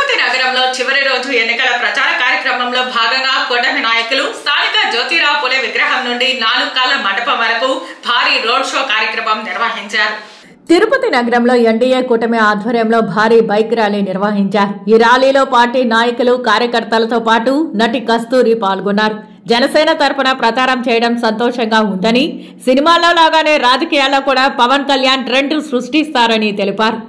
తిరుపతి నగరంలో చివరి రోజు ఎన్నికల ప్రచార కార్యక్రమంలో భాగంగా కూటమి నాయకులు స్థానిక జ్యోతిరావు పూలే విగ్రహం నుండి 4 కాళ్ల మండపం వరకు భారీ రోడ్ షో కార్యక్రమం నిర్వహించారు. తిరుపతి నగరంలో ఎన్డీఏ కూటమి ఆధ్వర్యంలో భారీ బైక్ ర్యాలీ నిర్వహించారు. ఈ ర్యాలీలో పార్టీ నాయకులు కార్యకర్తలతో పాటు నటి కస్తూరి పాల్గొన్నారు. జనసేన తరపున ప్రచారం చేయడం సంతోషంగా ఉందని, సినిమాల్లో లాగానే రాజకీయాల్లో కూడా పవన్ కళ్యాణ్ ట్రెండ్ సృష్టిస్తారని తెలిపారు.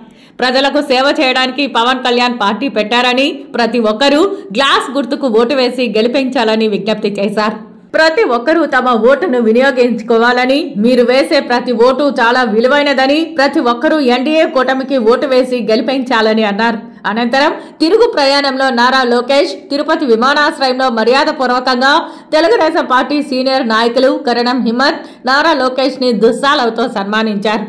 ప్రజలకు సేవ చేయడానికి పవన్ కళ్యాణ్ పార్టీ పెట్టారని, ప్రతి ఒక్కరూ గ్లాస్ గుర్తుకు ఓటు వేసి గెలిపించాలని విజ్ఞప్తి చేశారు. ప్రతి ఒక్కరూ తమ ఓటును వినియోగించుకోవాలని, మీరు వేసే ప్రతి ఓటు చాలా విలువైనదని, ప్రతి ఒక్కరూ ఎన్డీఏ కూటమికి ఓటు వేసి గెలిపించాలని అన్నారు. అనంతరం తిరుగు ప్రయాణంలో నారా లోకేష్ తిరుపతి విమానాశ్రయంలో మర్యాదపూర్వకంగా తెలుగుదేశం పార్టీ సీనియర్ నాయకులు కరణం హిమ్మత్ నారా లోకేష్ ని దుస్సాలతో సన్మానించారు.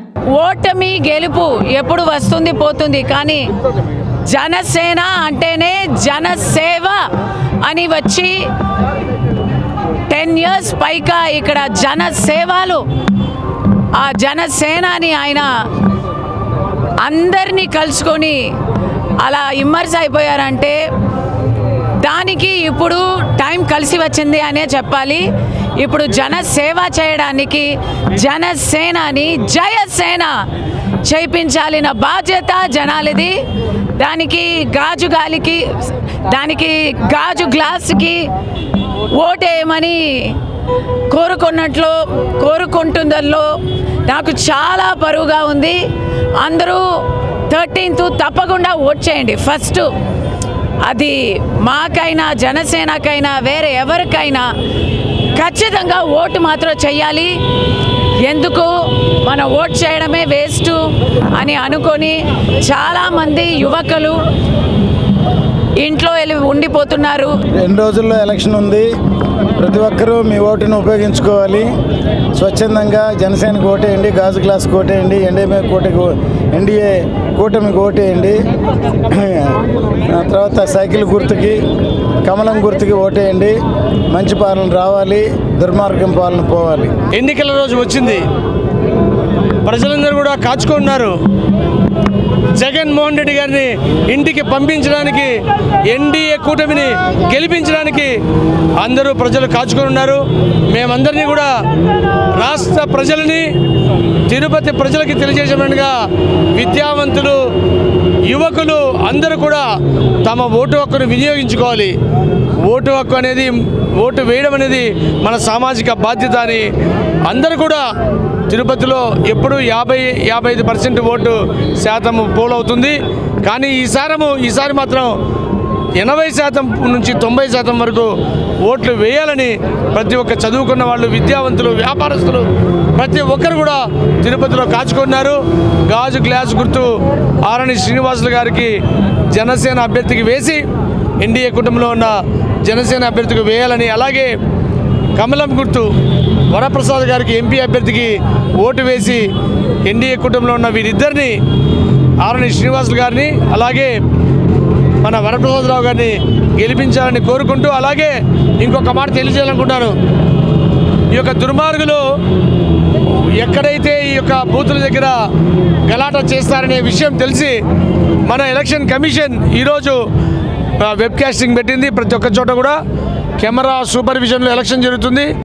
ఓటమి గెలుపు ఎప్పుడు వస్తుంది పోతుంది, కానీ జనసేన అంటేనే జనసేవ అని వచ్చి 10 years పైగా ఇక్కడ జనసేవలు ఆ జనసేనాని ఆయన అందరినీ కలుసుకొని అలా ఇమ్మర్స్ అయిపోయారంటే దానికి ఇప్పుడు టైం కలిసి వచ్చింది అనే చెప్పాలి. ఇప్పుడు జనసేవ చేయడానికి జనసేనాని జయసేన చేయించాలిన బాధ్యత జనాలది. దానికి గాజు గ్లాస్కి ఓటేయమని కోరుకుంటుందల్లో నాకు చాలా బరువుగా ఉంది. అందరూ 13th తప్పకుండా ఓట్ చేయండి. ఫస్ట్ అది మాకైనా జనసేనకైనా వేరే ఎవరికైనా ఖచ్చితంగా ఓటు మాత్రం చెయ్యాలి. ఎందుకు మన ఓట్ చేయడమే వేస్ట్ అని అనుకొని చాలామంది యువకులు ఇంట్లో ఉండిపోతున్నారు. 2 రోజుల్లో ఎలక్షన్ ఉంది. ప్రతి ఒక్కరూ మీ ఓటును ఉపయోగించుకోవాలి. స్వచ్ఛందంగా జనసేనకు ఓటేయండి, గాజు గ్లాస్కి ఓటేయండి, ఎన్డీఏ కూటమికి ఓటేయండి. తర్వాత సైకిల్ గుర్తుకి, కమలం గుర్తుకి ఓటేయండి. మంచి పాలన రావాలి, దుర్మార్గం పాలన పోవాలి. ఎన్నికల రోజు వచ్చింది, ప్రజలందరూ కూడా కాచుకున్నారు. జగన్మోహన్ రెడ్డి గారిని ఇంటికి పంపించడానికి, ఎన్డీఏ కూటమిని గెలిపించడానికి అందరూ ప్రజలు కాచుకొని ఉన్నారు. మేమందరినీ కూడా రాష్ట్ర ప్రజలని, తిరుపతి ప్రజలకి తెలియజేసినట్టుగా విద్యావంతులు, యువకులు అందరూ కూడా తమ ఓటు హక్కును వినియోగించుకోవాలి. ఓటు హక్కు అనేది, ఓటు వేయడం అనేది మన సామాజిక బాధ్యత అని అందరూ కూడా తిరుపతిలో ఎప్పుడు 50-55% ఓటు శాతం పోలవుతుంది. కానీ ఈసారి మాత్రం 80% నుంచి 90% వరకు ఓట్లు వేయాలని ప్రతి ఒక్క చదువుకున్న వాళ్ళు, విద్యావంతులు, వ్యాపారస్తులు ప్రతి ఒక్కరు కూడా తిరుపతిలో కాచుకున్నారు. గాజు గ్లాస్ గుర్తు ఆరణి శ్రీనివాసులు గారికి జనసేన అభ్యర్థికి వేసి, ఎన్డీఏ కుటుంబంలో ఉన్న జనసేన అభ్యర్థికి వేయాలని, అలాగే కమలం గుర్తు వరప్రసాద్ గారికి ఎంపీ అభ్యర్థికి ఓటు వేసి ఎన్డీఏ కుటుంబంలో ఉన్న వీరిద్దరిని, ఆరణి శ్రీనివాసులు గారిని అలాగే మన వరప్రసాదరావు గారిని గెలిపించాలని కోరుకుంటూ, అలాగే ఇంకొక మాట తెలియజేయాలనుకుంటాను. ఈ యొక్క దుర్మార్గులు ఎక్కడైతే ఈ యొక్క బూతుల దగ్గర గలాట చేస్తారనే విషయం తెలిసి మన ఎలక్షన్ కమిషన్ ఈరోజు వెబ్ కాస్టింగ్ పెట్టింది. ప్రతి ఒక్క చోట కూడా కెమెరా సూపర్విజన్లో ఎలక్షన్ జరుగుతుంది.